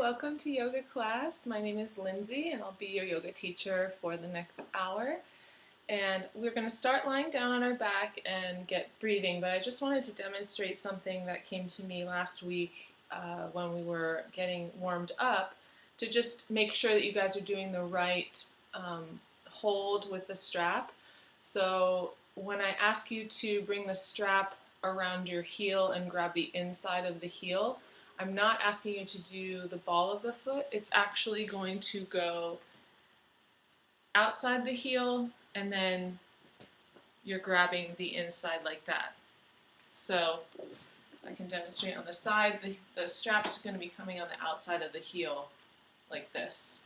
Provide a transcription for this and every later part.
welcome to yoga class. My name is Lindsay and I'll be your yoga teacher for the next hour. And we're going to start lying down on our back and get breathing, but I just wanted to demonstrate something that came to me last week when we were getting warmed up, to just make sure that you guys are doing the right hold with the strap. So when I ask you to bring the strap around your heel and grab the inside of the heel, I'm not asking you to do the ball of the foot. It's actually going to go outside the heel and then you're grabbing the inside like that. So I can demonstrate on the side. The strap's going to be coming on the outside of the heel like this.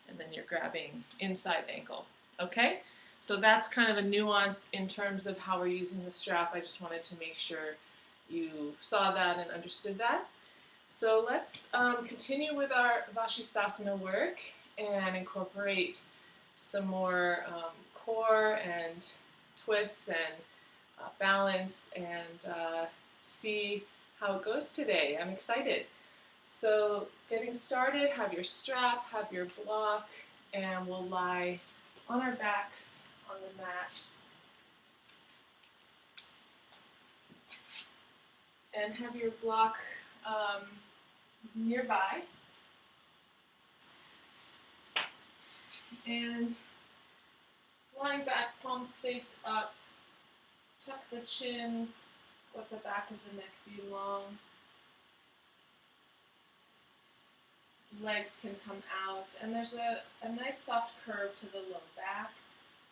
And then you're grabbing inside ankle. Okay? So that's kind of a nuance in terms of how we're using the strap. I just wanted to make sure you saw that and understood that. So let's continue with our Vashistasana work and incorporate some more core and twists and balance and see how it goes today. I'm excited. So getting started, have your strap, have your block, and we'll lie on our backs on the mat. And have your block nearby. And lying back, palms face up, tuck the chin, let the back of the neck be long. Legs can come out, and there's a nice soft curve to the low back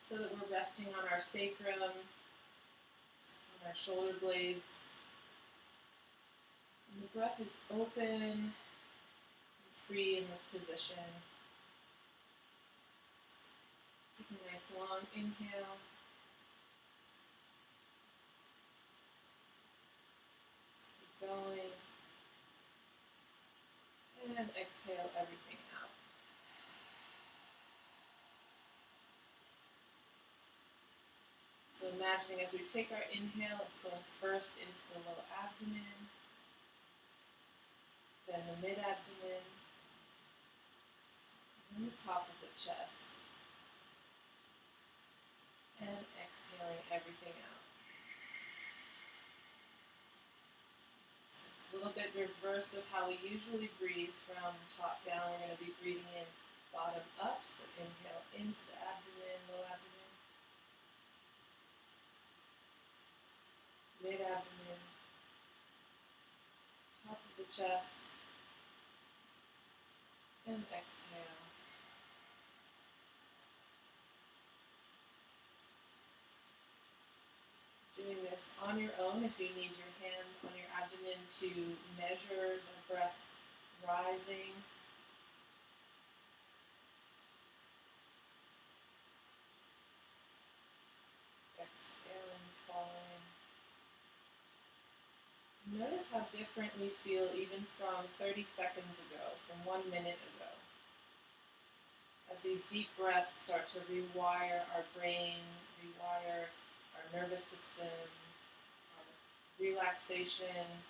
so that we're resting on our sacrum, on our shoulder blades. And the breath is open and free in this position. Take a nice long inhale. Keep going. And exhale everything out. So imagining as we take our inhale, it's going first into the low abdomen, then the mid-abdomen, and the top of the chest. And exhaling everything out. So it's a little bit reverse of how we usually breathe from top down. We're going to be breathing in bottom up, so inhale into the abdomen, low abdomen, mid-abdomen, top of the chest, and exhale. Doing this on your own, if you need your hand on your abdomen to measure the breath rising. Exhaling, falling. Notice how different we feel even from 30 seconds ago, from 1 minute ago. As these deep breaths start to rewire our brain, rewire our nervous system, our relaxation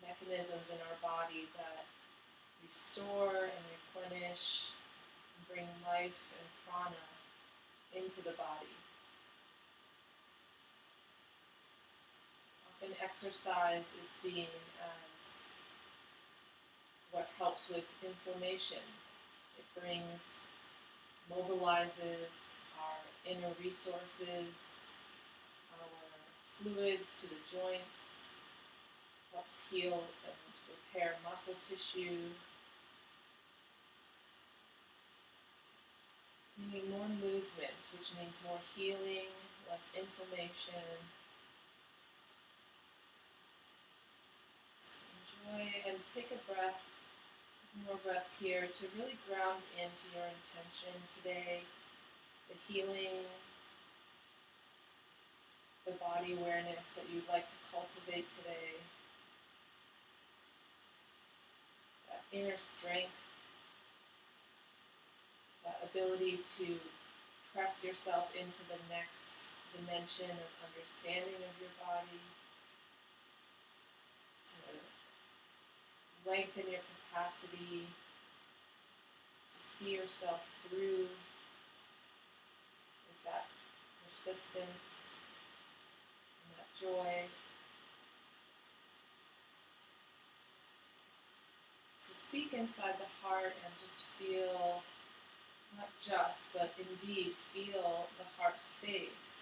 mechanisms in our body that restore and replenish and bring life and prana into the body. Often exercise is seen as what helps with inflammation. It mobilizes our inner resources, our fluids to the joints, helps heal and repair muscle tissue, meaning more movement, which means more healing, less inflammation. So enjoy and take a breath, more breaths here to really ground into your intention today, the healing, the body awareness that you'd like to cultivate today, that inner strength, that ability to press yourself into the next dimension of understanding of your body, to lengthen your capacity to see yourself through with that persistence and that joy. So seek inside the heart and just feel, not just, but indeed feel the heart space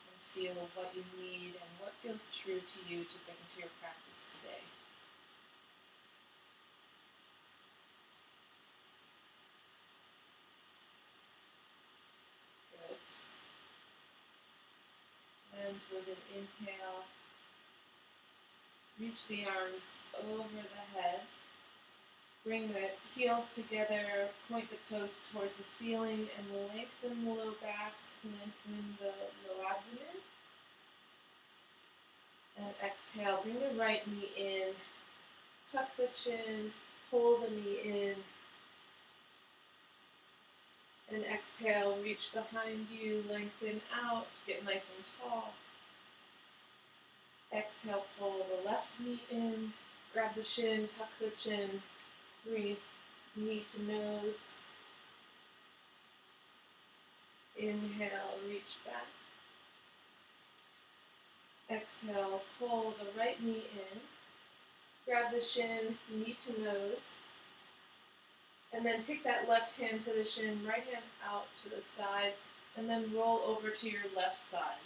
and feel what you need and what feels true to you to bring to your practice today. Good. And with an inhale, reach the arms over the head. Bring the heels together, point the toes towards the ceiling, and lengthen the low back, lengthen the low abdomen. And exhale, bring the right knee in, tuck the chin, pull the knee in. And exhale, reach behind you, lengthen out, get nice and tall. Exhale, pull the left knee in, grab the shin, tuck the chin. Breathe, knee to nose. Inhale, reach back. Exhale, pull the right knee in. Grab the shin, knee to nose. And then take that left hand to the shin, right hand out to the side, and then roll over to your left side.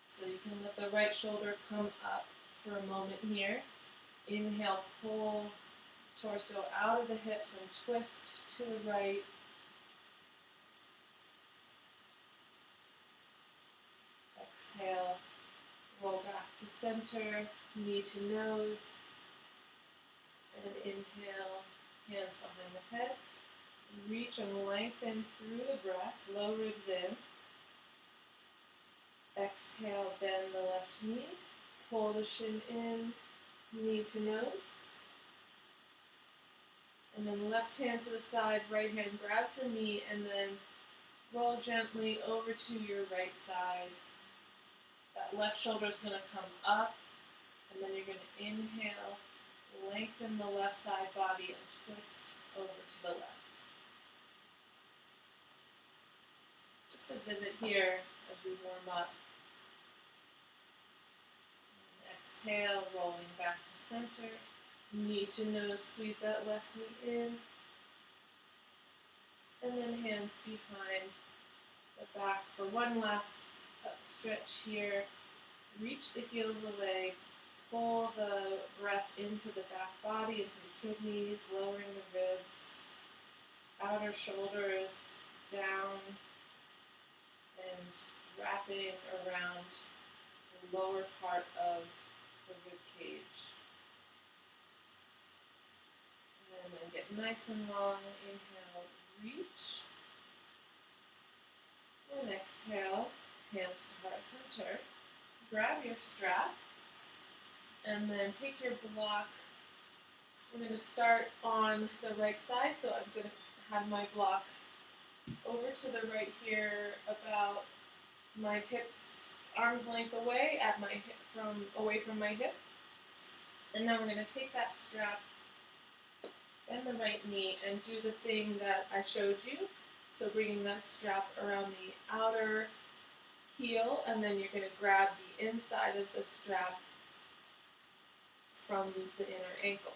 So you can let the right shoulder come up for a moment here. Inhale, pull torso out of the hips and twist to the right. Exhale, roll back to center, knee to nose. And inhale, hands behind the head. Reach and lengthen through the breath, low ribs in. Exhale, bend the left knee. Pull the shin in, knee to nose. And then left hand to the side, right hand grabs the knee, and then roll gently over to your right side. That left shoulder is going to come up, and then you're going to inhale, lengthen the left side body, and twist over to the left. Just a visit here as we warm up. And exhale, rolling back to center. Knee to nose, squeeze that left knee in. And then hands behind the back for one last stretch here. Reach the heels away. Pull the breath into the back body, into the kidneys, lowering the ribs, outer shoulders down, and wrapping around the lower part of the rib cage. And then get nice and long. Inhale, reach. And exhale, hands to heart center. Grab your strap. And then take your block. We're going to start on the right side. So I'm going to have my block over to the right here, about my hips, arm's length away at my hip, away from my hip. And now we're going to take that strap and the right knee and do the thing that I showed you. So bringing that strap around the outer heel, and then you're going to grab the inside of the strap from the inner ankle.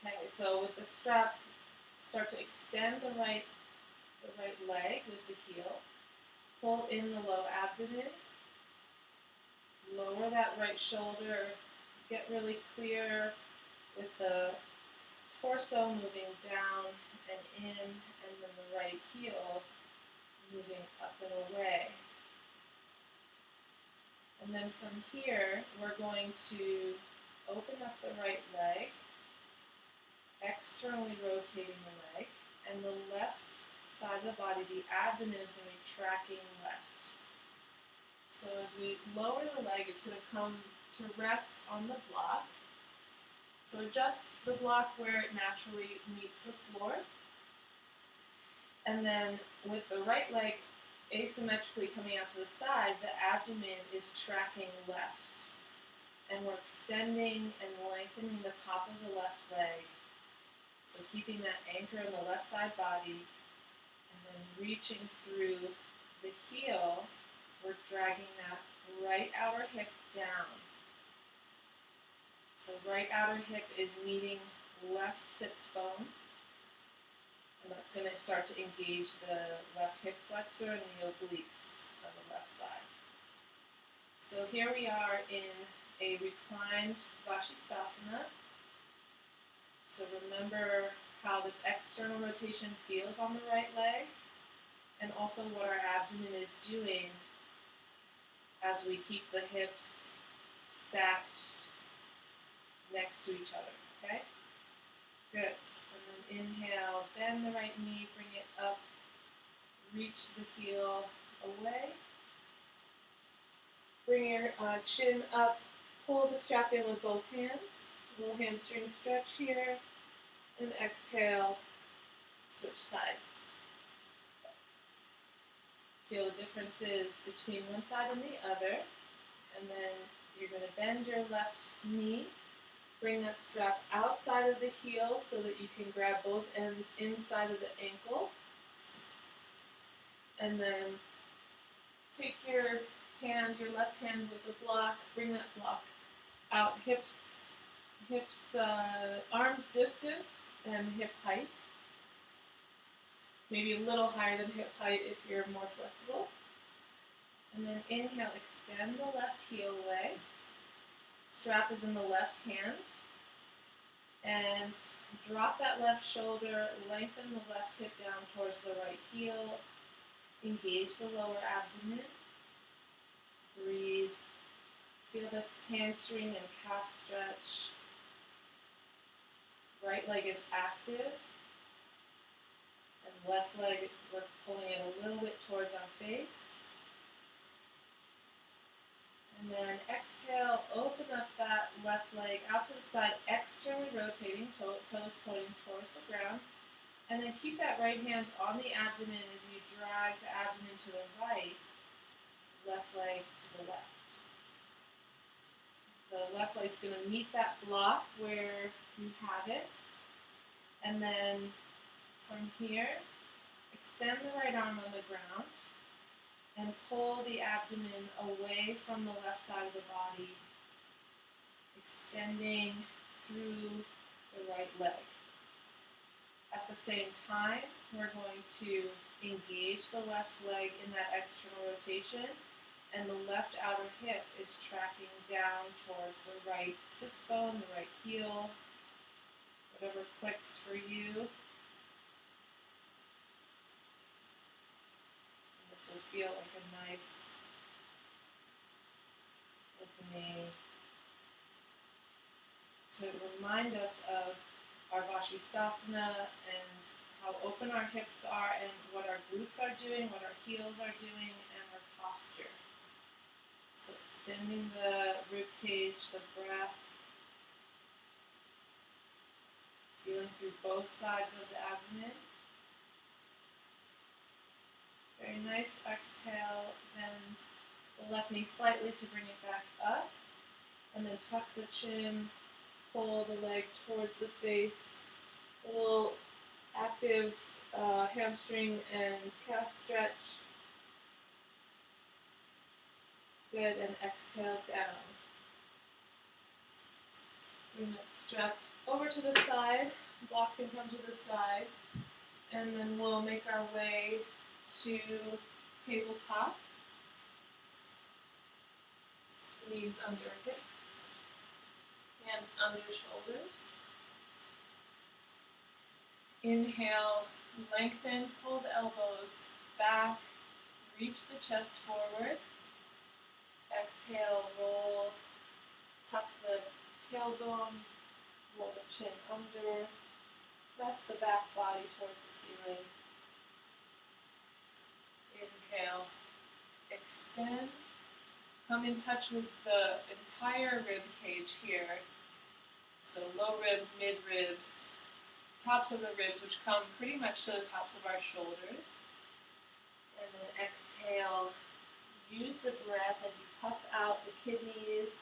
Okay, so with the strap, start to extend the right leg with the heel. Pull in the low abdomen. Lower that right shoulder. Get really clear with the torso moving down and in, and then the right heel moving up and away. And then from here, we're going to open up the right leg, externally rotating the leg, and the left side of the body, the abdomen, is going to be tracking left. So as we lower the leg, it's going to come to rest on the block. So adjust the block where it naturally meets the floor. And then with the right leg asymmetrically coming out to the side, the abdomen is tracking left. And we're extending and lengthening the top of the left leg. So keeping that anchor in the left side body, and then reaching through the heel, we're dragging that right outer hip down. So right outer hip is meeting left sits bone, and that's going to start to engage the left hip flexor and the obliques on the left side. So here we are in a reclined Vashistasana. So remember how this external rotation feels on the right leg, and also what our abdomen is doing as we keep the hips stacked next to each other, okay? Good. And then inhale, bend the right knee, bring it up, reach the heel away. Bring your chin up, pull the strap in with both hands. A little hamstring stretch here. And exhale, switch sides. Feel the differences between one side and the other. And then you're going to bend your left knee. Bring that strap outside of the heel so that you can grab both ends inside of the ankle. And then take your hand, your left hand with the block, bring that block out, hips, arms distance and hip height. Maybe a little higher than hip height if you're more flexible. And then inhale, extend the left heel away. Strap is in the left hand. And drop that left shoulder, lengthen the left hip down towards the right heel. Engage the lower abdomen. Breathe. Feel this hamstring and calf stretch. Right leg is active. And left leg, we're pulling it a little bit towards our face. And then exhale, open up that left leg out to the side, externally rotating, toes pointing towards the ground. And then keep that right hand on the abdomen as you drag the abdomen to the right, left leg to the left. The left leg's going to meet that block where you have it. And then from here, extend the right arm on the ground and pull the abdomen away from the left side of the body, extending through the right leg. At the same time, we're going to engage the left leg in that external rotation, and the left outer hip is tracking down towards the right sits bone, the right heel, whatever clicks for you. And this will feel like a nice opening to remind us of our Vashistasana and how open our hips are and what our glutes are doing, what our heels are doing, and our posture. So extending the rib cage, the breath, feeling through both sides of the abdomen. Very nice. Exhale, bend the left knee slightly to bring it back up, and then tuck the chin, pull the leg towards the face, a little active hamstring and calf stretch. Good, and exhale down. Bring that strap over to the side, block can come to the side, and then we'll make our way to tabletop. Knees under hips, hands under shoulders. Inhale, lengthen, pull the elbows back, reach the chest forward. Exhale, roll, tuck the tailbone, roll the chin under, press the back body towards the ceiling. Inhale, extend, come in touch with the entire rib cage here. So low ribs, mid ribs, tops of the ribs, which come pretty much to the tops of our shoulders. And then exhale, use the breath as you puff out the kidneys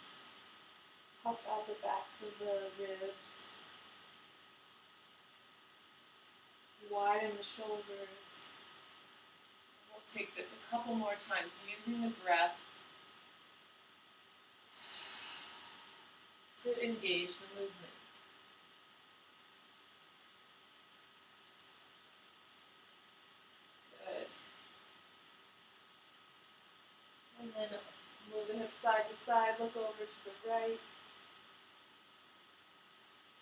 Puff out the backs of the ribs. Widen the shoulders. We'll take this a couple more times using the breath to engage the movement. Good. And then move the hips side to side, look over to the right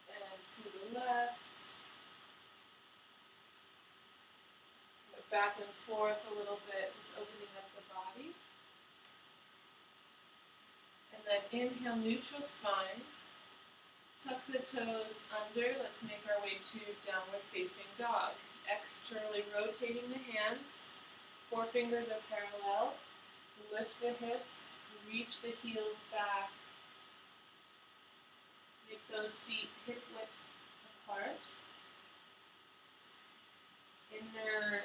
and to the left. Go back and forth a little bit, just opening up the body. And then inhale, neutral spine. Tuck the toes under. Let's make our way to downward facing dog. Externally rotating the hands. Forefingers are parallel. Lift the hips. Reach the heels back. Make those feet hip width apart. Inner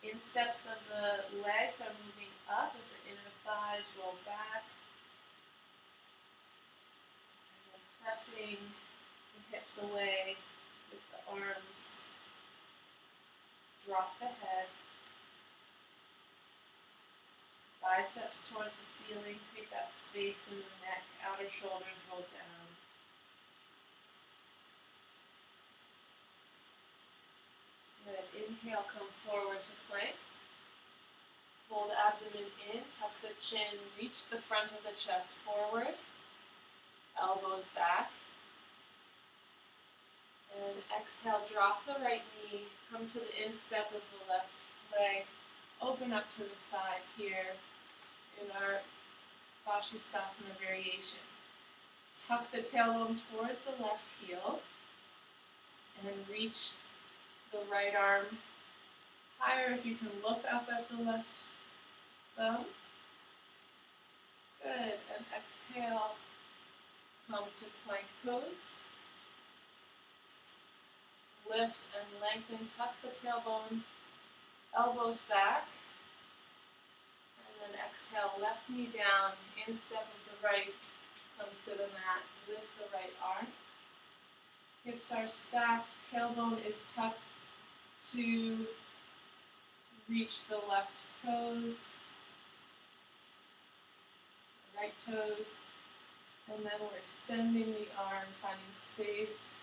insteps of the legs are moving up as the inner thighs roll back. Pressing the hips away with the arms. Drop the head. Biceps towards the ceiling. Create that space in the neck. Outer shoulders roll down. Good. Inhale, come forward to plank. Pull the abdomen in. Tuck the chin. Reach the front of the chest forward. Elbows back. And exhale, drop the right knee, come to the instep of the left leg, open up to the side here in our Vashistasana variation. Tuck the tailbone towards the left heel and reach the right arm higher if you can look up at the left thumb. Good, and exhale. Come to plank pose. Lift and lengthen, tuck the tailbone, elbows back. And then exhale, left knee down, instep of the right comes to the mat. Lift the right arm. Hips are stacked, tailbone is tucked to reach the left toes, the right toes. And then we're extending the arm, finding space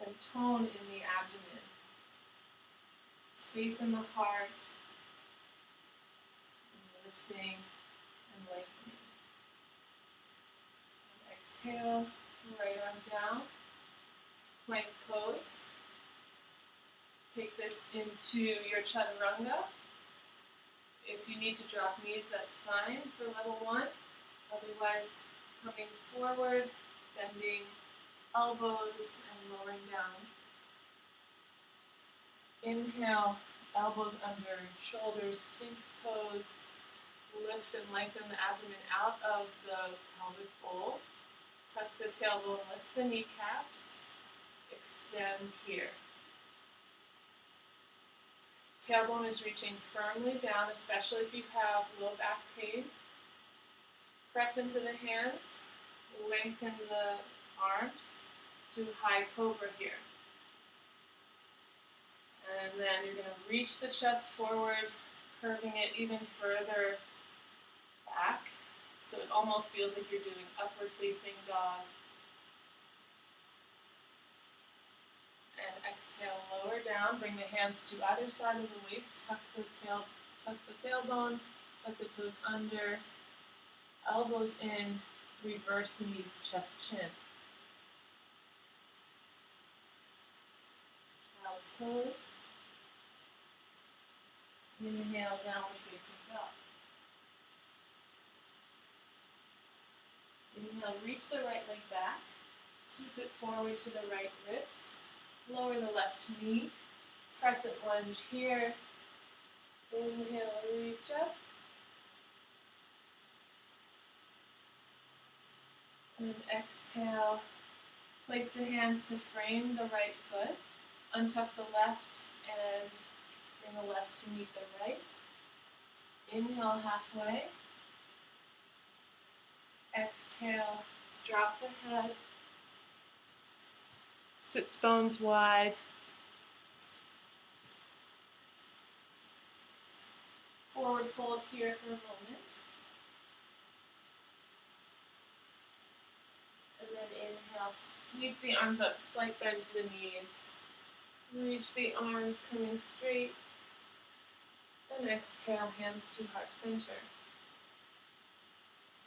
and tone in the abdomen. Space in the heart, and lifting and lengthening. And exhale, right arm down, plank pose. Take this into your chaturanga. If you need to drop knees, that's fine for level 1. Otherwise, coming forward, bending elbows and lowering down. Inhale, elbows under, shoulders, sphinx pose. Lift and lengthen the abdomen out of the pelvic bowl. Tuck the tailbone, lift the kneecaps. Extend here. Tailbone is reaching firmly down, especially if you have low back pain. Press into the hands, lengthen the arms to high cobra here. And then you're going to reach the chest forward, curving it even further back. So it almost feels like you're doing upward facing dog. And exhale, lower down, bring the hands to either side of the waist, tuck the tailbone, tuck the toes under. Elbows in, reverse knees, chest, chin. Child's pose. Inhale, downward facing dog. Inhale, reach the right leg back. Sweep it forward to the right wrist. Lower the left knee. Crescent lunge here. Inhale, reach up. And exhale, place the hands to frame the right foot, untuck the left and bring the left to meet the right. Inhale halfway. Exhale, drop the head. Sits bones wide. Forward fold here for a moment. And then inhale, sweep the arms up, slight bend to the knees. Reach the arms coming straight. And exhale, hands to heart center.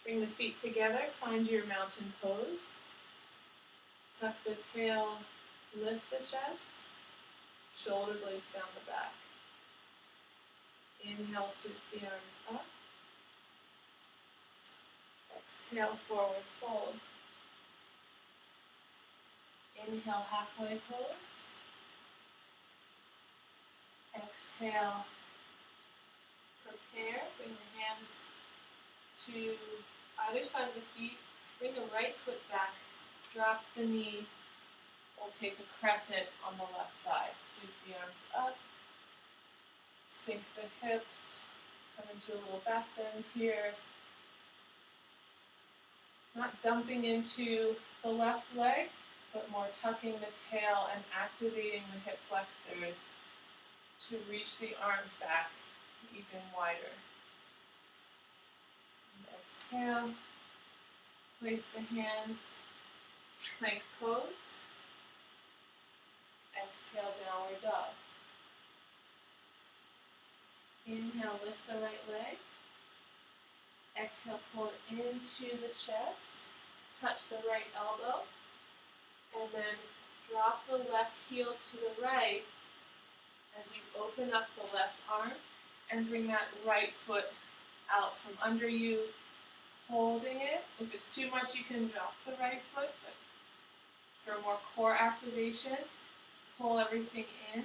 Bring the feet together, find your mountain pose. Tuck the tail, lift the chest, shoulder blades down the back. Inhale, sweep the arms up. Exhale, forward fold. Inhale, halfway pose. Exhale, prepare. Bring the hands to either side of the feet. Bring the right foot back. Drop the knee. We'll take a crescent on the left side. Sweep the arms up. Sink the hips. Come into a little back bend here. Not dumping into the left leg, but more tucking the tail and activating the hip flexors to reach the arms back even wider. And exhale. Place the hands, plank pose. Exhale, downward dog. Inhale, lift the right leg. Exhale, pull it into the chest. Touch the right elbow. And then drop the left heel to the right as you open up the left arm and bring that right foot out from under you, holding it. If it's too much, you can drop the right foot, but for more core activation, pull everything in.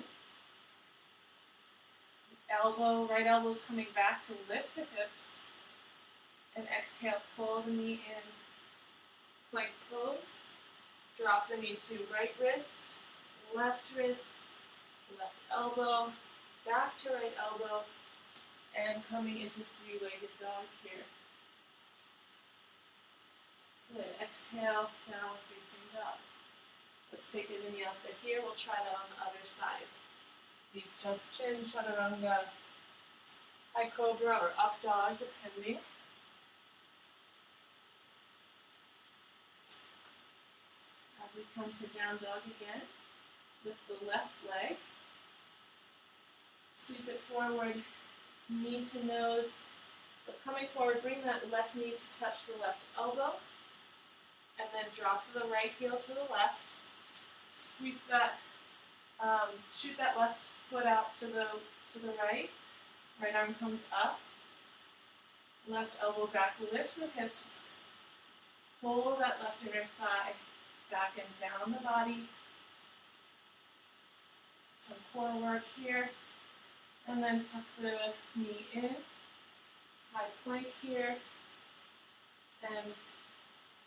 Elbow, right elbow's coming back to lift the hips. And exhale, pull the knee in. Plank pose. Drop the knee to right wrist, left elbow, back to right elbow, and coming into three-legged dog here. Good. Exhale, downward facing dog. Let's take a vinyasa here. We'll try that on the other side. Knees chest chin, chaturanga, high cobra or up dog, depending. As we come to down dog again, lift the left leg. Sweep it forward, knee to nose. But coming forward, bring that left knee to touch the left elbow. And then drop the right heel to the left. Sweep that, shoot that left foot out to the right. Right arm comes up. Left elbow back, lift the hips. Pull that left inner thigh back and down the body. Some core work here. And then tuck the knee in. High plank here. And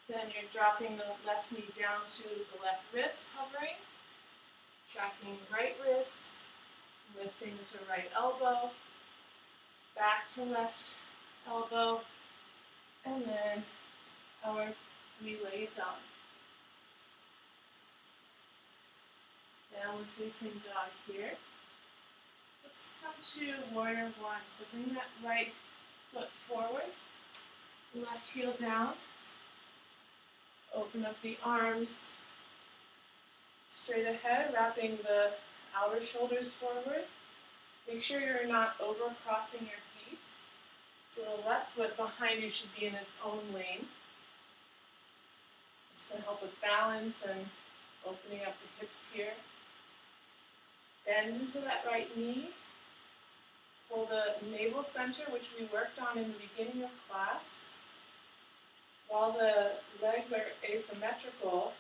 then you're dropping the left knee down to the left wrist, hovering. Tracking right wrist. Lifting to right elbow. Back to left elbow. And then our three-legged dog. Downward facing dog here. Let's come to warrior one. So bring that right foot forward. Left heel down. Open up the arms straight ahead, wrapping the outer shoulders forward. Make sure you're not over-crossing your feet. So the left foot behind you should be in its own lane. It's going to help with balance and opening up the hips here. Bend into that right knee. Pull the navel center, which we worked on in the beginning of class. While the legs are asymmetrical,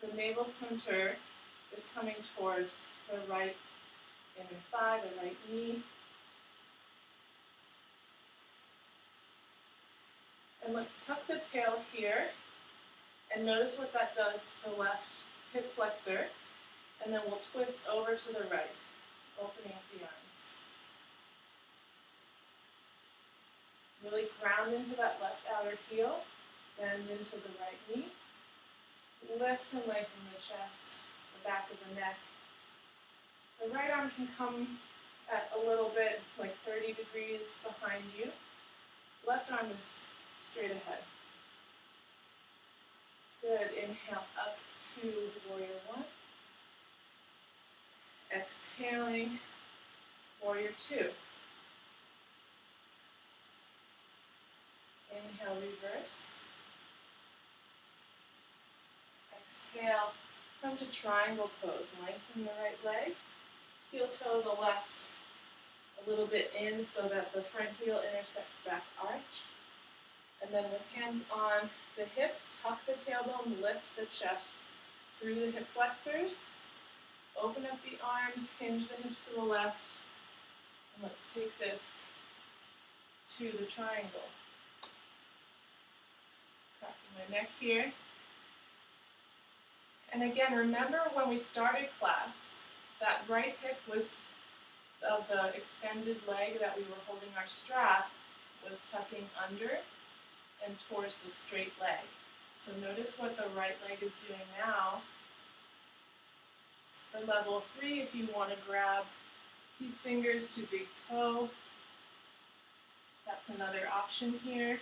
the navel center is coming towards the right inner thigh, the right knee. And let's tuck the tail here and notice what that does to the left hip flexor. And then we'll twist over to the right, opening up the arms. Really ground into that left outer heel. Bend into the right knee. Lift and lengthen the chest, the back of the neck. The right arm can come at a little bit, like 30 degrees behind you. Left arm is straight ahead. Good. Inhale up to warrior one. Exhaling, warrior two. Inhale, reverse. Exhale, come to triangle pose. Lengthen the right leg. Heel toe the left a little bit in so that the front heel intersects back arch. And then with hands on the hips, tuck the tailbone, lift the chest through the hip flexors. Open up the arms, hinge the hips to the left. And let's take this to the triangle. Cracking my neck here. And again, remember when we started class, that right hip was of the extended leg that we were holding our strap was tucking under and towards the straight leg. So notice what the right leg is doing now. For level 3, if you want to grab these fingers to big toe, that's another option here.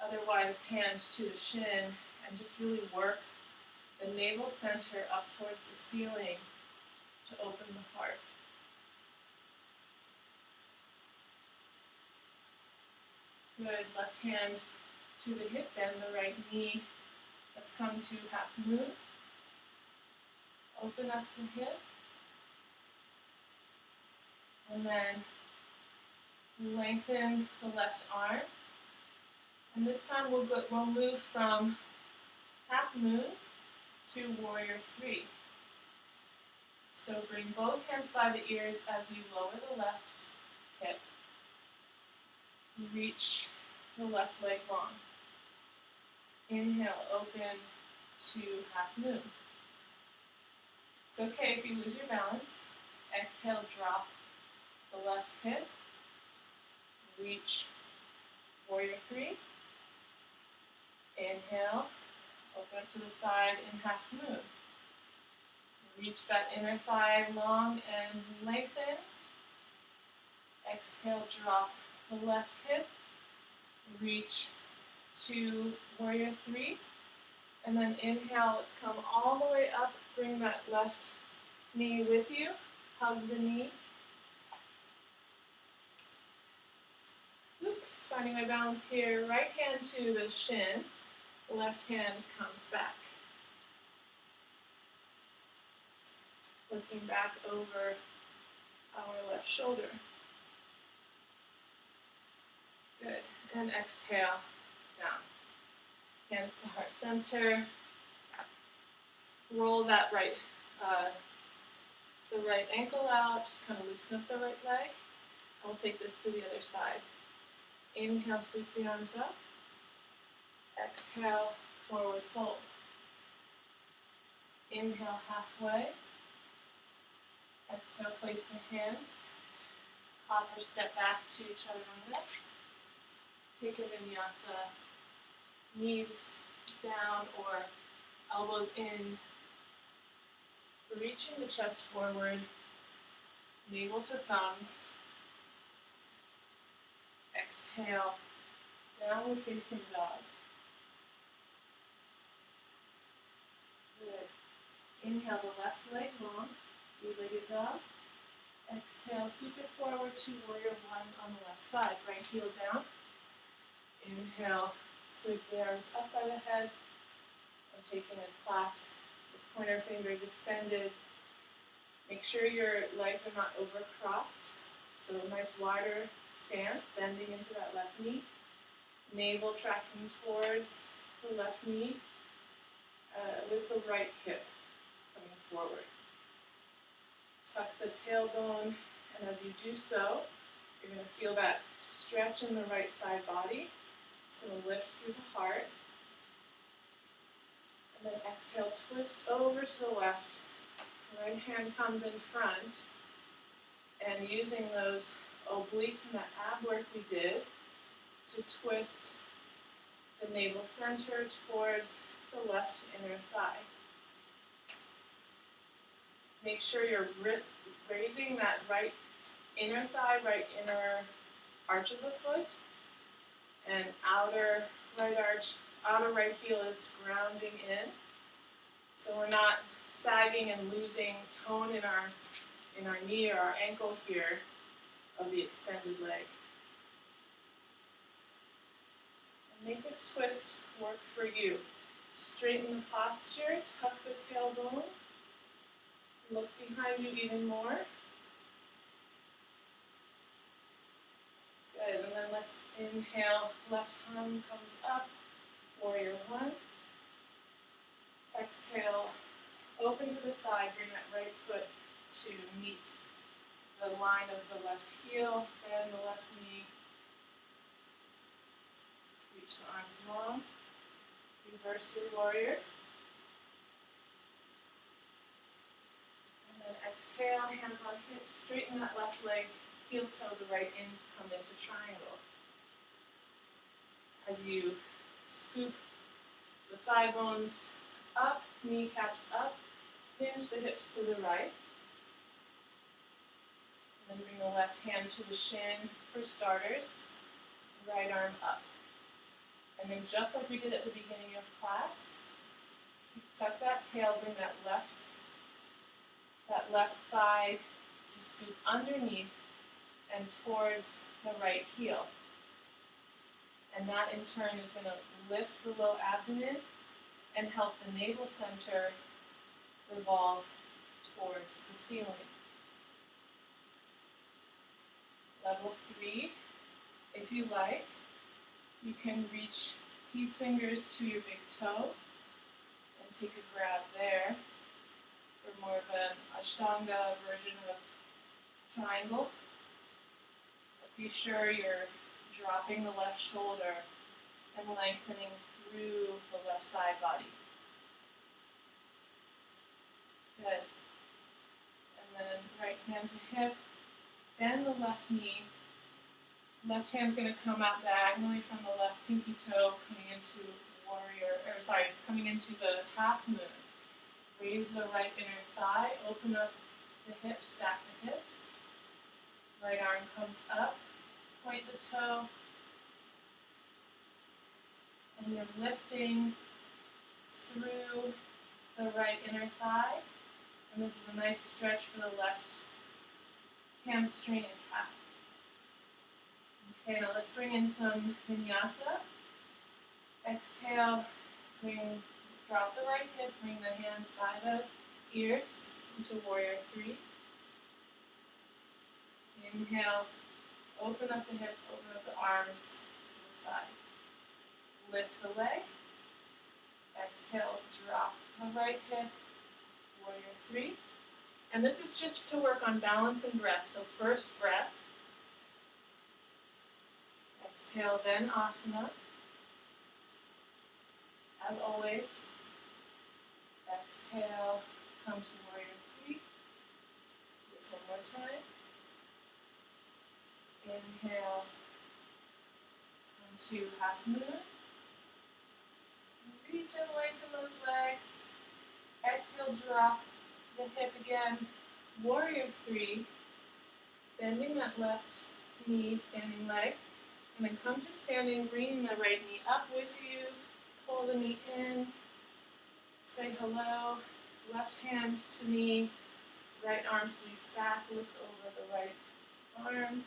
Otherwise, hand to the shin and just really work the navel center up towards the ceiling to open the heart. Good. Left hand to the hip, bend the right knee. Let's come to half moon. Open up the hip. And then lengthen the left arm. And this time we'll move from half moon to warrior 3. So bring both hands by the ears as you lower the left hip. Reach the left leg long. Inhale, open to half moon. It's okay if you lose your balance. Exhale, drop the left hip. Reach warrior 3. Inhale, open up to the side in half moon. Reach that inner thigh long and lengthened. Exhale, drop the left hip. Reach to warrior 3. And then inhale, let's come all the way up. Bring that left knee with you. Hug the knee. Oops, finding my balance here. Right hand to the shin. Left hand comes back. Looking back over our left shoulder. Good. And exhale, down. Hands to heart center. Roll that the right ankle out. Just kind of loosen up the right leg. I'll take this to the other side. Inhale, sweep the arms up. Exhale, forward fold. Inhale, halfway. Exhale, place the hands. Hop or step back to chaturanga. Take a vinyasa. Knees down or elbows in. Reaching the chest forward. Navel to thumbs. Exhale, downward facing dog. Good. Inhale the left leg long, three-legged dog. Exhale, sweep it forward to warrior 1 on the left side. Right heel down. Inhale, sweep the arms up by the head. I'm taking a clasp with pointer fingers extended. Make sure your legs are not overcrossed. So a nice wider stance, bending into that left knee. Navel tracking towards the left knee with the right hip coming forward. Tuck the tailbone, and as you do so, you're going to feel that stretch in the right side body. It's going to lift through the heart. And then exhale, twist over to the left. Right hand comes in front. And using those obliques and that ab work we did to twist the the navel center towards the left inner thigh. Make sure you're raising that right inner thigh, right inner arch of the foot, and outer right heel is grounding in. So we're not sagging and losing tone in our knee or our ankle here of the extended leg. And make this twist work for you. Straighten the posture, tuck the tailbone, look behind you even more. Good, and then let's inhale, left arm comes up, warrior one. Exhale, open to the side, bring that right foot to meet the line of the left heel, bend the left knee, reach the arms long, reverse your warrior. And then exhale, hands on hips, straighten that left leg, heel toe the right in to come into triangle. As you scoop the thigh bones up, kneecaps up, hinge the hips to the right. And then bring the left hand to the shin for starters, right arm up. And then just like we did at the beginning of class, tuck that tail, bring that left thigh to scoop underneath and towards the right heel. And that in turn is going to lift the low abdomen and help the navel center revolve towards the ceiling. Level 3, if you like, you can reach peace fingers to your big toe and take a grab there for more of an Ashtanga version of triangle. But be sure you're dropping the left shoulder and lengthening through the left side body. Good. And then right hand to hip, bend the left knee. Left hand's going to come out diagonally from the left pinky toe, coming into the half moon. Raise the right inner thigh, open up the hips, stack the hips. Right arm comes up, point the toe, and you're lifting through the right inner thigh. And this is a nice stretch for the left hamstring and calf. Okay, now let's bring in some vinyasa. Exhale, drop the right hip, bring the hands by the ears into warrior 3. Inhale, open up the hip, open up the arms to the side. Lift the leg. Exhale, drop the right hip, warrior 3. And this is just to work on balance and breath. So first breath. Exhale, then asana. As always, exhale, come to warrior 3. Do this one more time. Inhale, come to half moon. Reach and lengthen those legs. Exhale, drop the hip again. Warrior 3. Bending that left knee, standing leg. And then come to standing, bringing the right knee up with you. Pull the knee in. Say hello. Left hand to knee. Right arm sweeps back. Look over the right arm.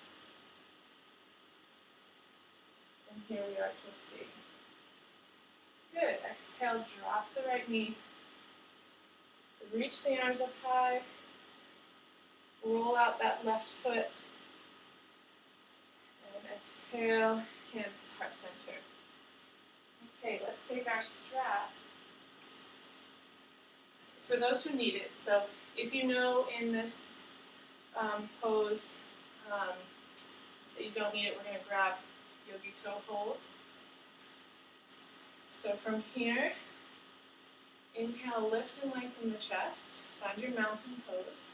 And here we are twisting. Good. Exhale, drop the right knee. Reach the arms up high. Roll out that left foot. And exhale, hands to heart center. Okay, let's take our strap. For those who need it, so if you know in this pose that you don't need it, we're going to grab yogi toe hold. So from here, inhale, lift and lengthen the chest. Find your mountain pose.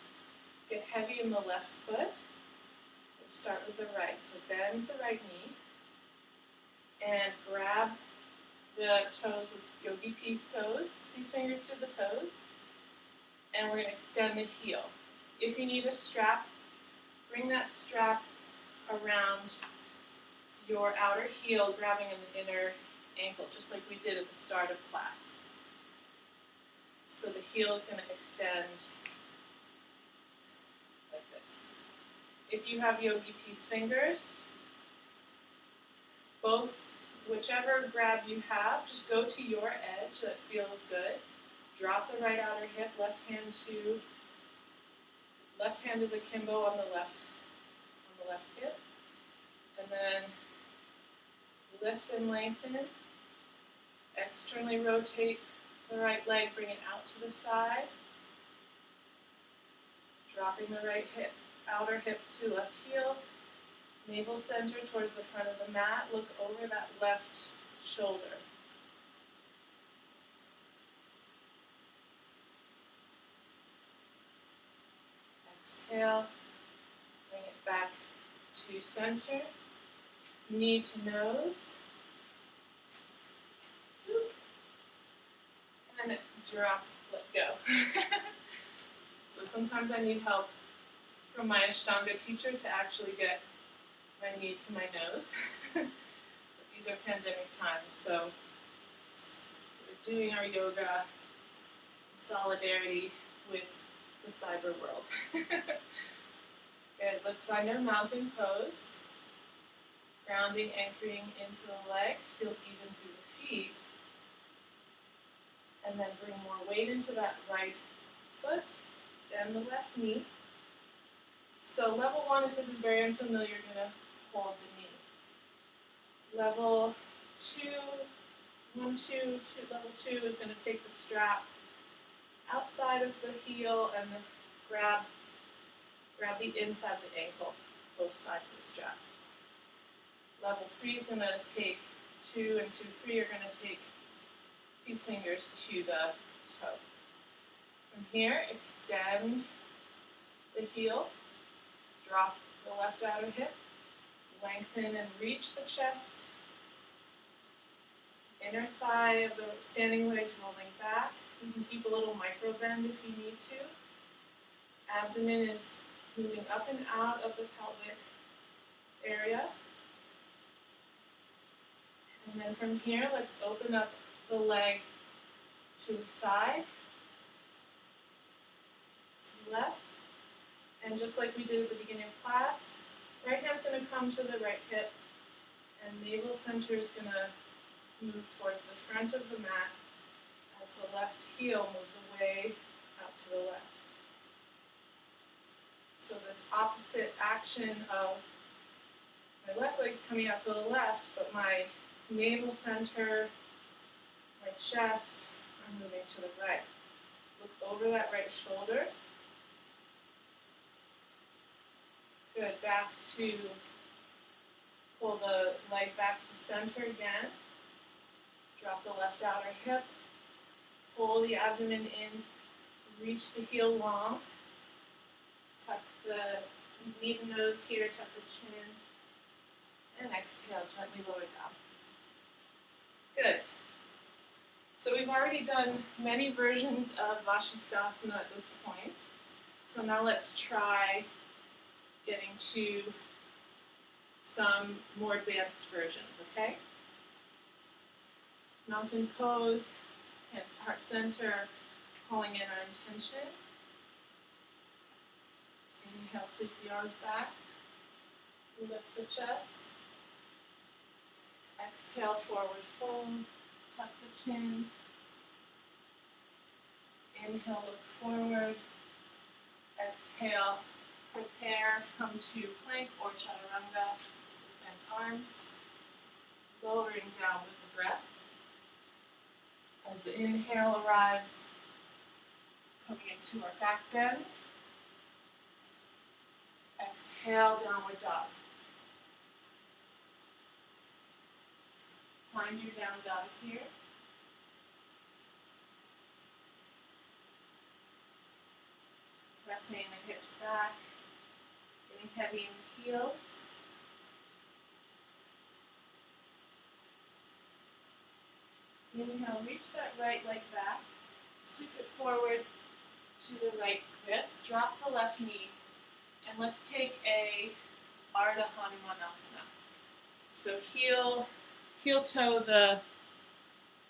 Get heavy in the left foot. We'll start with the right. So bend the right knee and grab the toes with yogi peace toes, peace fingers to the toes, and we're going to extend the heel. If you need a strap, bring that strap around your outer heel, grabbing in the inner ankle, just like we did at the start of class. So the heel is going to extend like this. If you have yogi peace fingers, both, whichever grab you have, just go to your edge that feels good. Drop the right outer hip, left hand is akimbo on the left hip, and then lift and lengthen. Externally rotate the right leg, bring it out to the side. Dropping the right hip, outer hip to left heel. Navel center towards the front of the mat. Look over that left shoulder. Exhale. Bring it back to center. Knee to nose. And drop, let go. So sometimes I need help from my Ashtanga teacher to actually get my knee to my nose. But these are pandemic times, so we're doing our yoga in solidarity with the cyber world. Good, let's find our mountain pose. Grounding, anchoring into the legs, feel even through the feet. And then bring more weight into that right foot, then the left knee. So level 1, if this is very unfamiliar, you're going to hold the knee. Level 2, level 2 is going to take the strap outside of the heel and grab the inside of the ankle, both sides of the strap. Level 3 is going to take 2 and 2, 3 are going to take peace fingers to the toe. From here, extend the heel, drop the left outer hip, lengthen and reach the chest, inner thigh of the standing legs rolling back. You can keep a little micro bend if you need to. Abdomen is moving up and out of the pelvic area. And then from here, let's open up the leg to the side, to the left. And just like we did at the beginning of class, right hand's going to come to the right hip, and navel center is going to move towards the front of the mat as the left heel moves away out to the left. So this opposite action of my left leg's coming out to the left, but my navel center, my chest are moving to the right. Look over that right shoulder. Good, back to pull the leg back to center again. Drop the left outer hip. Pull the abdomen in. Reach the heel long. Tuck the knee and nose here. Tuck the chin. And exhale, gently lower down. Good. So we've already done many versions of Vashistasana at this point. So now let's try getting to some more advanced versions, okay? Mountain pose, hands to heart center, calling in our intention. Inhale, sweep the arms back. Lift the chest. Exhale, forward fold. Tuck the chin. Inhale, look forward. Exhale, prepare, come to plank or chaturanga with bent arms. Lowering down with the breath. As the inhale arrives, coming into our back bend. Exhale, downward dog. Find your down dog here. Pressing the hips back, getting heavy in the heels. Inhale, reach that right leg back. Sweep it forward to the right wrist. Drop the left knee. And let's take a ardha hanumanasana. So heel toe the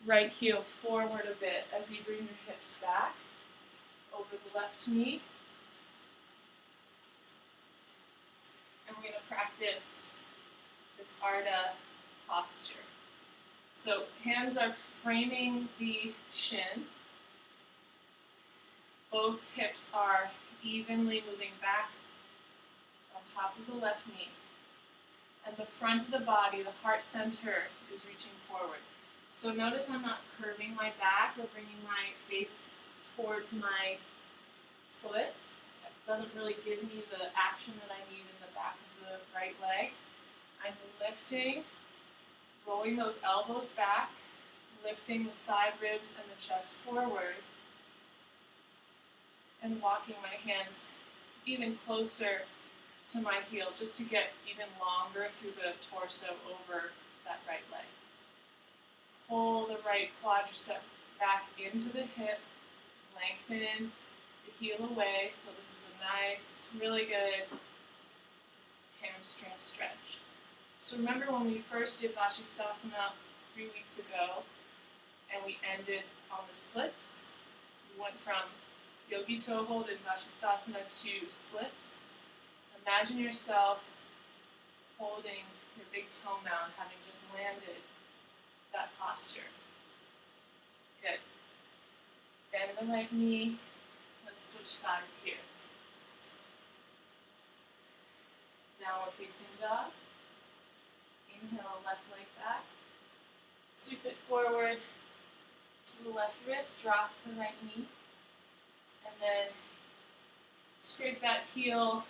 right heel forward a bit as you bring your hips back over the left knee. And we're going to practice this ardha posture. So hands are framing the shin. Both hips are evenly moving back on top of the left knee. And the front of the body, the heart center, is reaching forward. So notice I'm not curving my back or bringing my face towards my foot. It doesn't really give me the action that I need in the back of the right leg. I'm lifting, rolling those elbows back, lifting the side ribs and the chest forward, and walking my hands even closer to my heel just to get even longer through the torso over that right leg. Pull the right quadricep back into the hip, lengthen the heel away. So this is a nice, really good hamstring stretch. So remember when we first did Vashistasana 3 weeks ago and we ended on the splits? We went from yogi toe hold in Vashistasana to splits. Imagine yourself holding your big toe mound, having just landed that posture. Good. Bend the right knee. Let's switch sides here. Downward facing dog. Inhale, left leg back. Sweep it forward to the left wrist. Drop the right knee. And then scrape that heel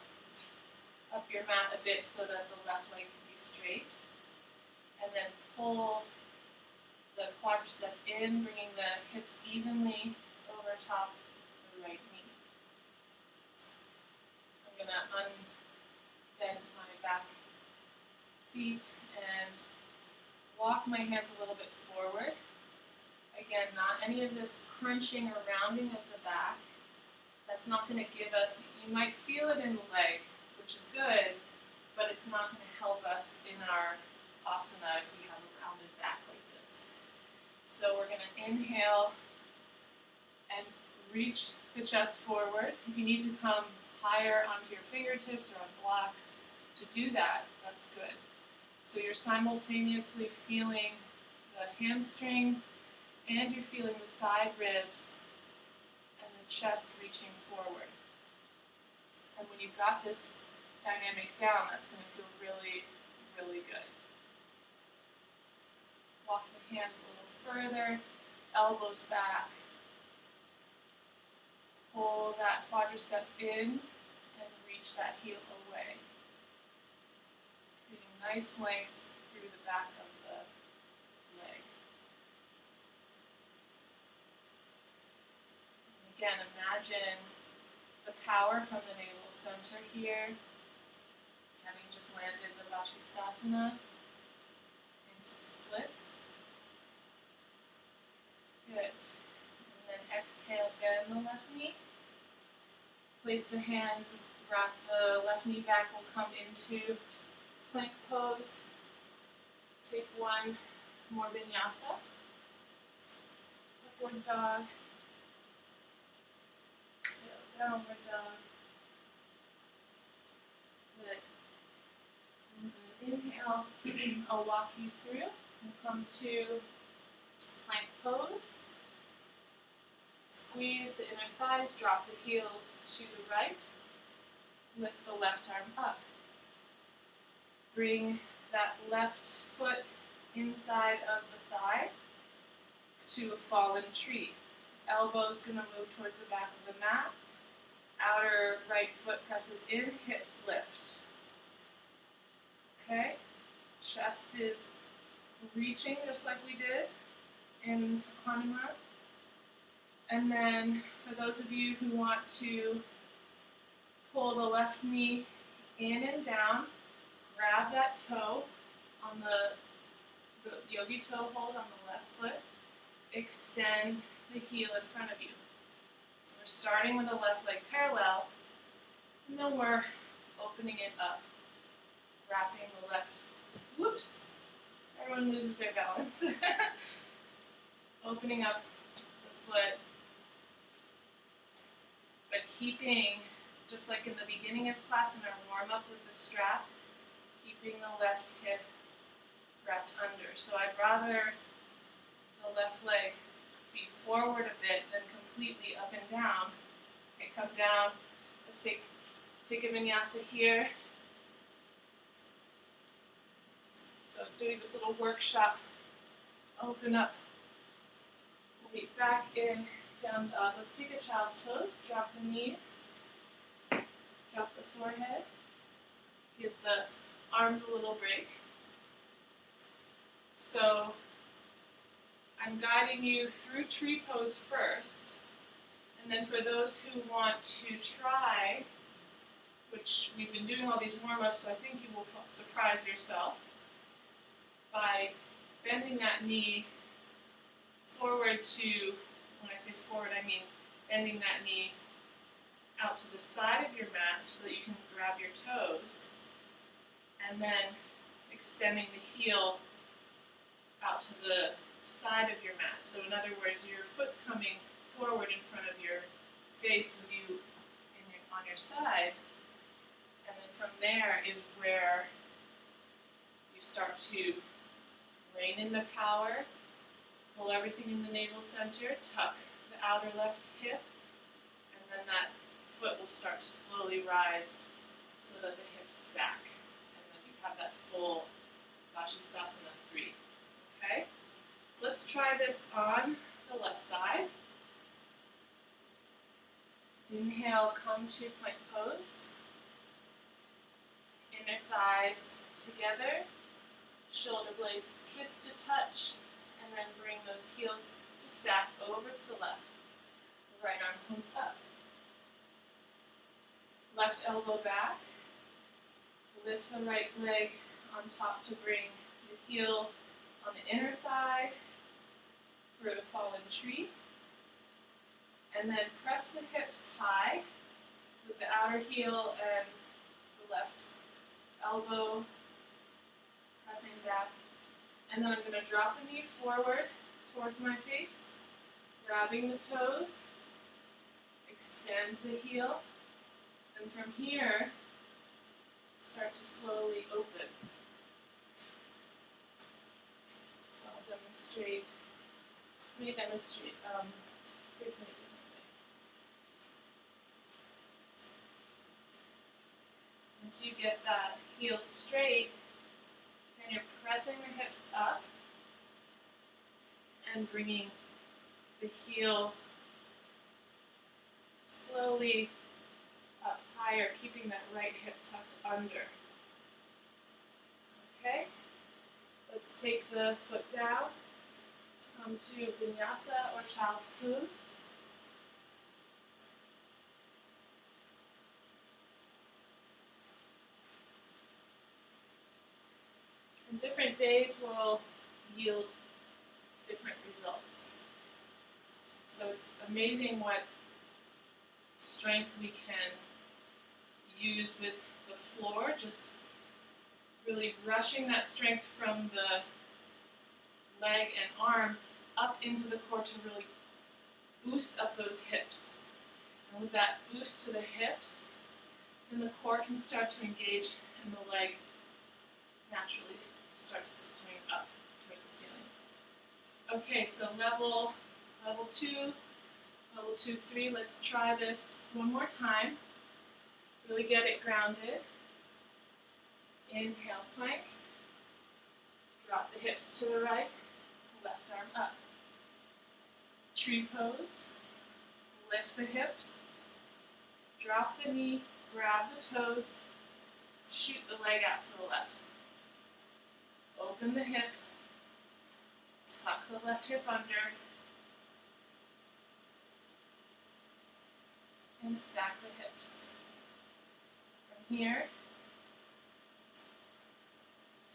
up your mat a bit so that the left leg can be straight. And then pull the quadricep in, bringing the hips evenly over top the right knee. I'm going to unbend my back feet and walk my hands a little bit forward. Again, not any of this crunching or rounding of the back. That's not going to give us, you might feel it in the leg, which is good, but it's not going to help us in our asana if we have a rounded back like this. So we're going to inhale and reach the chest forward. If you need to come higher onto your fingertips or on blocks to do that, that's good. So you're simultaneously feeling the hamstring and you're feeling the side ribs and the chest reaching forward. And when you've got this dynamic down, that's going to feel really, really good. Walk the hands a little further, elbows back. Pull that quadricep in and reach that heel away. Creating nice length through the back of the leg. And again, imagine the power from the navel center here, having just landed the Vashistasana into the splits. Good. And then exhale, bend the left knee. Place the hands, wrap the left knee back, we'll come into plank pose. Take one more vinyasa. Upward dog. Exhale, downward dog. Good. Inhale, I'll walk you through. We'll come to plank pose. Squeeze the inner thighs, drop the heels to the right. Lift the left arm up. Bring that left foot inside of the thigh to a fallen tree. Elbows going to move towards the back of the mat. Outer right foot presses in, hips lift. Okay? Chest is reaching just like we did in Hanuman. And then for those of you who want to pull the left knee in and down, grab that toe on the yogi toe hold on the left foot, extend the heel in front of you. So we're starting with the left leg parallel, and then we're opening it up, wrapping the left, whoops, everyone loses their balance. Opening up the foot, but keeping, just like in the beginning of class in our warm-up with the strap, keeping the left hip wrapped under. So I'd rather the left leg be forward a bit than completely up and down. Okay, come down. Let's take a vinyasa here. So doing this little workshop. Open up. Weight back in, down dog. Let's take a child's pose. Drop the knees. Drop the forehead. Give the arms a little break. So I'm guiding you through tree pose first, and then for those who want to try, which we've been doing all these warm-ups, so I think you will surprise yourself by bending that knee forward to, when I say forward, I mean bending that knee out to the side of your mat so that you can grab your toes, and then extending the heel out to the side of your mat. So in other words, your foot's coming forward in front of your face with you on your side, and then from there is where you start to rein in the power, pull everything in the navel center, tuck the outer left hip, and then that foot will start to slowly rise so that the hips stack, and then you have that full Vashistasana 3. Okay? So let's try this on the left side. Inhale, come to plank pose. Inner thighs together, shoulder blades kiss to touch, and then bring those heels to stack over to the left. The right arm comes up. Left elbow back. Lift the right leg on top to bring the heel on the inner thigh for a fallen tree. And then press the hips high with the outer heel and the left elbow pressing back. And then I'm going to drop the knee forward towards my face, grabbing the toes, extend the heel, and from here, start to slowly open. So I'll demonstrate, facing it differently. Once you get that heel straight, then you're pressing the hips up and bringing the heel slowly up higher, keeping that right hip tucked under. Okay? Let's take the foot down, come to vinyasa or child's pose. And different days will yield different results. So it's amazing what strength we can use with the floor, just really rushing that strength from the leg and arm up into the core to really boost up those hips. And with that boost to the hips, then the core can start to engage and the leg naturally starts to swing up towards the ceiling. Okay, so level 2, level 2, 3, let's try this one more time. Really get it grounded. Inhale, plank. Drop the hips to the right, left arm up. Tree pose. Lift the hips. Drop the knee, grab the toes, shoot the leg out to the left. Open the hip, tuck the left hip under, and stack the hips. From here,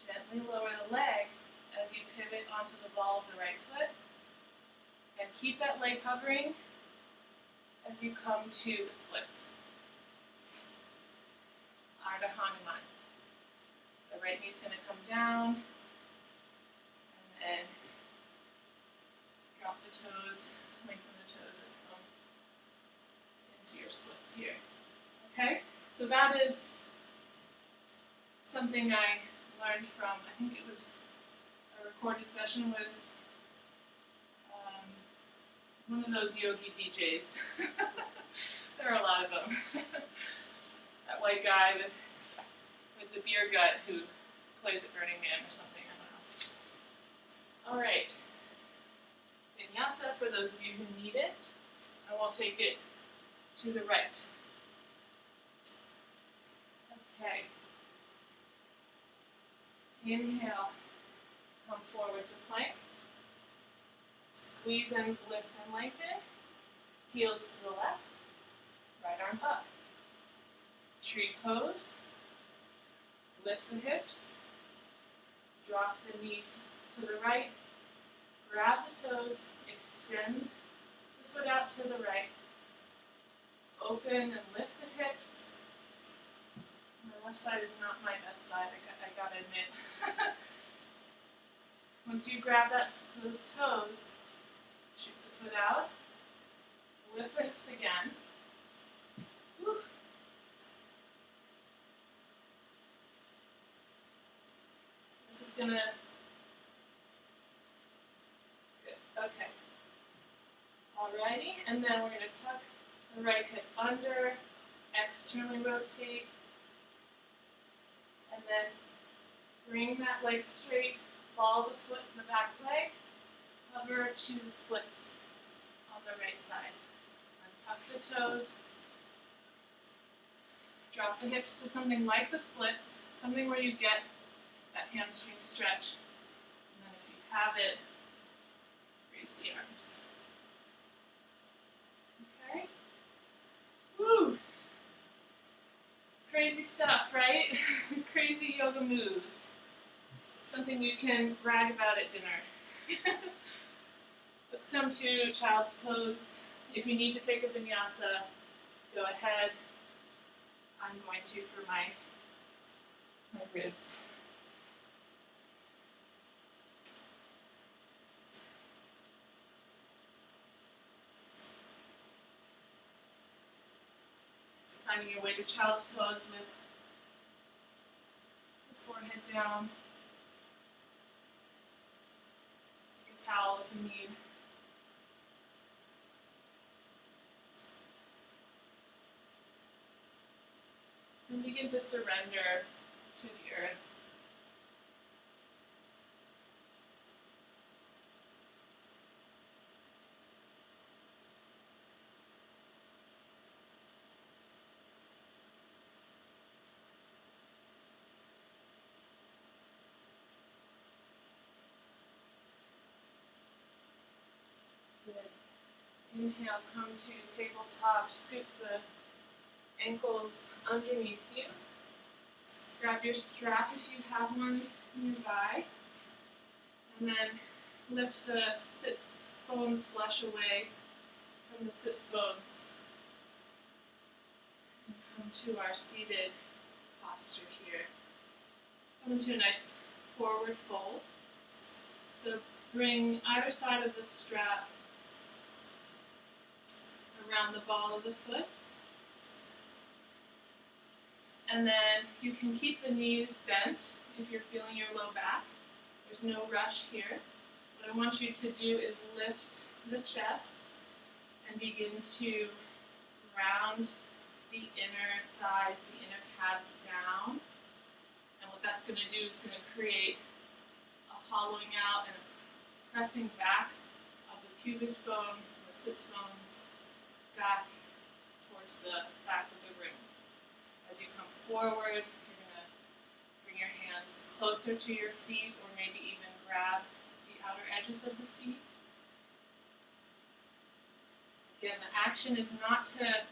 gently lower the leg as you pivot onto the ball of the right foot. keep that leg hovering as you come to the splits. Ardha Hanuman. The right knee's going to come down, and then drop the toes, lengthen the toes, and come into your splits here. Okay? So that is something I learned from, I think it was a recorded session with one of those yogi DJs. There are a lot of them. That white guy with the beer gut who plays at Burning Man or something, I don't know. Alright. Vinyasa, for those of you who need it, I will take it to the right. Okay. Inhale, come forward to plank. Squeeze and lift and lengthen. Heels to the left. Right arm up. Tree pose. Lift the hips. Drop the knee to the right. Grab the toes. Extend the foot out to the right. Open and lift the hips. My left side is not my best side, I gotta admit. Once you grab those toes, shoot the foot out. Lift the hips again. Whew. This is gonna, good, okay. Alrighty, and then we're gonna tuck the right hip under, externally rotate, and then bring that leg straight, ball the foot in the back leg, hover to the splits on the right side. Untuck the toes, drop the hips to something like the splits, something where you get that hamstring stretch. And then if you have it, raise the arms. Okay? Woo! Crazy stuff, right? Crazy yoga moves. Something you can brag about at dinner. Let's come to child's pose. If you need to take a vinyasa, go ahead. I'm going to for my ribs. Finding your way to child's pose with the forehead down. Take a towel if you need. And begin to surrender to the earth. Inhale, come to tabletop, scoop the ankles underneath you. Grab your strap if you have one nearby. And then lift the sits bones flush away from the sits bones. And come to our seated posture here. Come into a nice forward fold. So bring either side of the strap around the ball of the foot. And then you can keep the knees bent if you're feeling your low back. There's no rush here. What I want you to do is lift the chest and begin to ground the inner thighs, the inner calves down. And what that's going to do is going to create a hollowing out and a pressing back of the pubis bone, the sits bones, back towards the back of the room. As you come forward, you're going to bring your hands closer to your feet or maybe even grab the outer edges of the feet. Again, the action is not to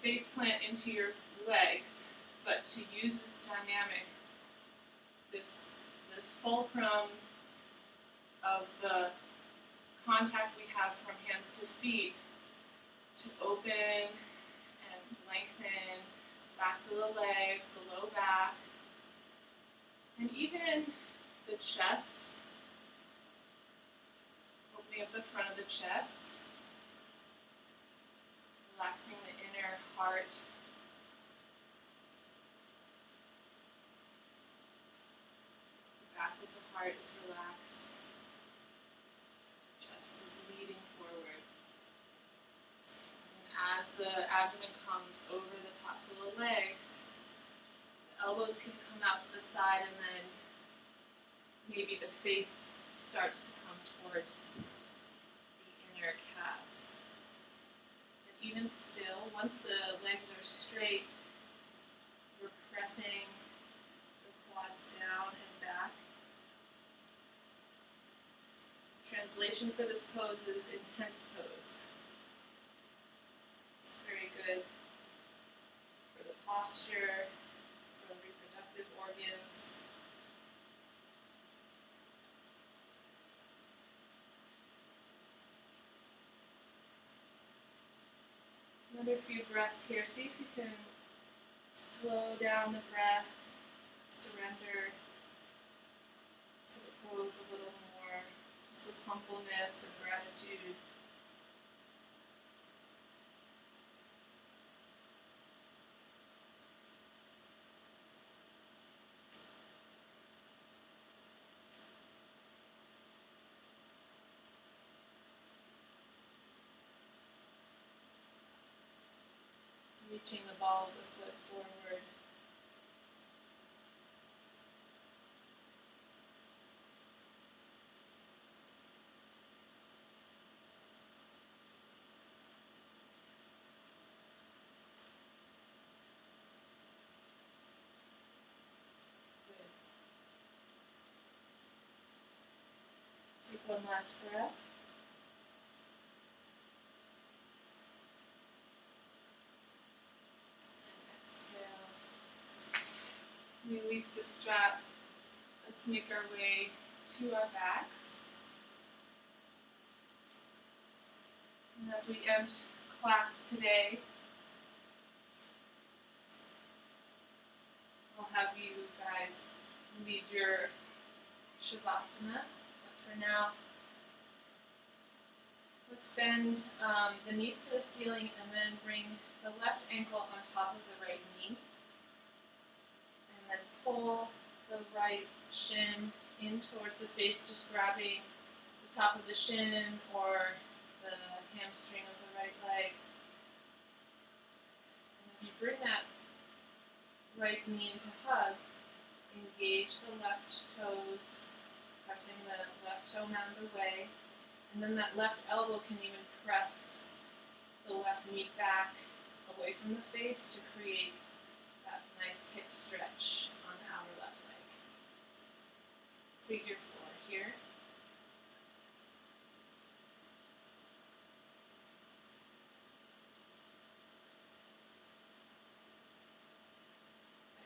face plant into your legs, but to use this dynamic, this fulcrum of the contact we have from hands to feet to open and lengthen backs of the legs, the low back, and even the chest, opening up the front of the chest, relaxing the inner heart. The back of the heart is relaxed. Chest is leading forward. And as the abdomen comes over the tops of the legs, the elbows can come out to the side, and then maybe the face starts to come towards the inner calves. And even still, once the legs are straight, we're pressing the quads down and back. Translation for this pose is intense pose. It's very good for the posture, for the reproductive organs. Another few breaths here. See if you can slow down the breath, surrender to the pose a little more, just with humbleness or gratitude. Reaching the ball of the foot forward. Good. Take one last breath. Release the strap. Let's make our way to our backs. And as we end class today, I'll have you guys lead your Shavasana. But for now, let's bend the knees to the ceiling and then bring the left ankle on top of the right knee. And then pull the right shin in towards the face, just grabbing the top of the shin or the hamstring of the right leg. And as you bring that right knee into hug, engage the left toes, pressing the left toe mound away, and then that left elbow can even press the left knee back away from the face to create that nice hip stretch on our left leg. Figure 4 here.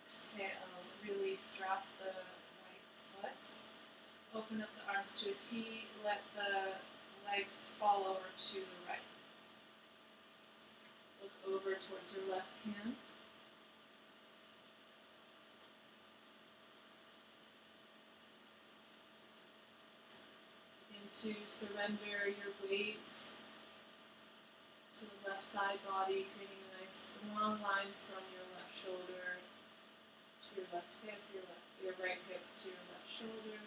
Exhale, release, drop the right foot. Open up the arms to a T, let the legs fall over to the right. Look over towards your left hand. Begin to surrender your weight to the left side body, creating a nice long line from your left shoulder to your left hip, your right hip to your left shoulder.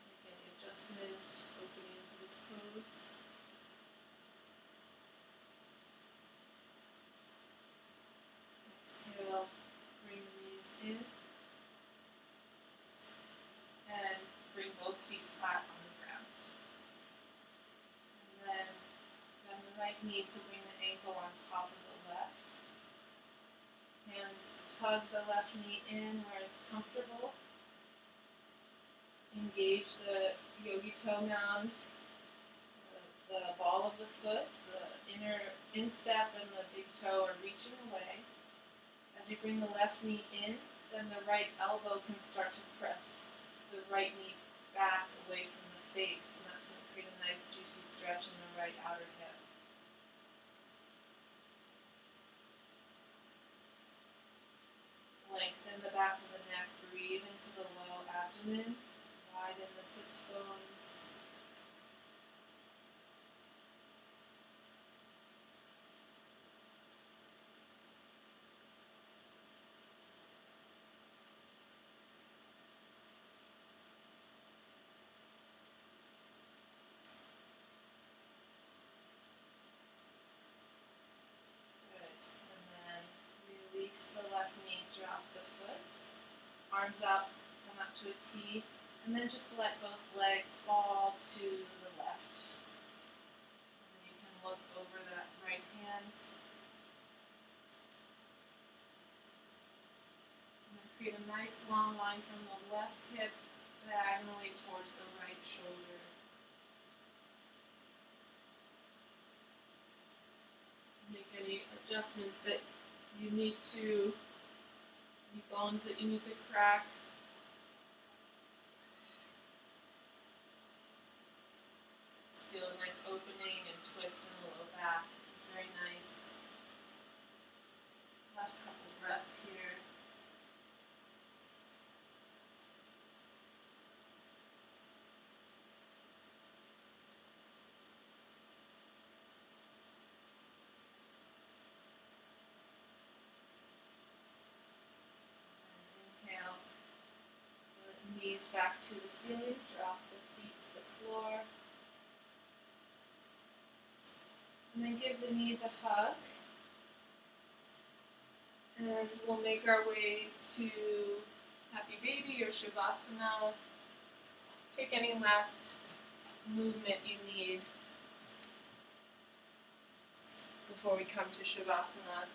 Make any adjustments, just opening into this pose. Exhale, bring the knees in. And bring both feet flat on the ground. And then bend the right knee to bring the ankle on top of the left. Hands hug the left knee in where it's comfortable. Engage the yogi toe mound, the ball of the foot, the inner instep and the big toe are reaching away. As you bring the left knee in, then the right elbow can start to press the right knee back away from the face, and that's going to create a nice juicy stretch in the right outer hip. Lengthen the back of the neck, breathe into the low abdomen, widen the sits bones. Release the left knee, drop the foot, arms out, come up to a T, and then just let both legs fall to the left. And you can look over that right hand. And then create a nice long line from the left hip diagonally towards the right shoulder. Make any adjustments that you need to, any bones that you need to crack. Just feel a nice opening and twist in the low back. It's very nice. Last couple breaths here. Knees back to the ceiling, drop the feet to the floor. And then give the knees a hug. And we'll make our way to Happy Baby or Shavasana. Take any last movement you need before we come to Shavasana.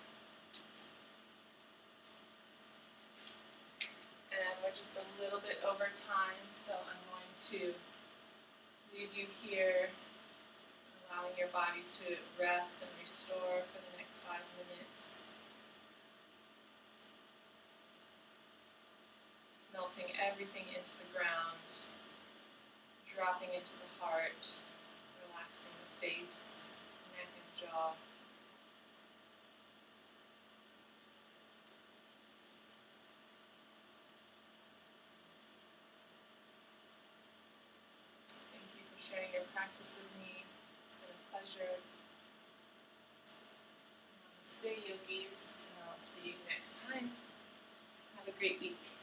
And we're just a little bit over time, so I'm going to leave you here, allowing your body to rest and restore for the next 5 minutes. Melting everything into the ground, dropping into the heart, relaxing the face, neck and jaw. Sharing your practice with me. It's been a pleasure. Namaste, yogis, and I'll see you next time. Have a great week.